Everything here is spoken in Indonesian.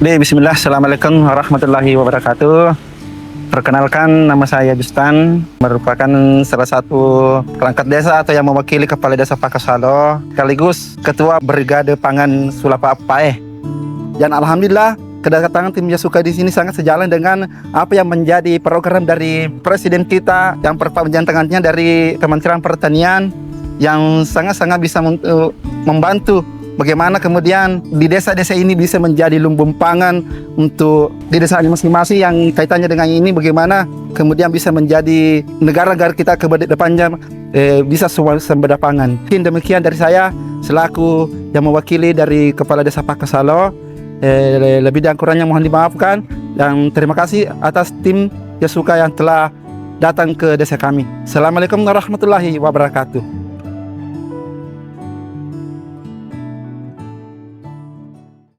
Bismillah, Assalamualaikum warahmatullahi wabarakatuh. Perkenalkan, nama saya Justan, merupakan salah satu perangkat desa atau yang mewakili Kepala Desa Pakasalo, sekaligus Ketua Brigade Pangan Sulapa Paeh. Dan alhamdulillah, kedatangan tim Yasuka di sini sangat sejalan dengan apa yang menjadi program dari Presiden kita, yang perpanjangan tangannya dari Kementerian Pertanian, yang sangat-sangat bisa membantu bagaimana kemudian di desa-desa ini bisa menjadi lumbung pangan untuk di desa masing-masing, yang kaitannya dengan ini bagaimana kemudian bisa menjadi negara-negara kita ke depannya bisa sembada pangan. Mungkin demikian dari saya selaku yang mewakili dari Kepala Desa Pakasalo. Lebih dan kurangnya mohon dimaafkan, dan terima kasih atas tim Yasuka yang telah datang ke desa kami. Assalamualaikum warahmatullahi wabarakatuh.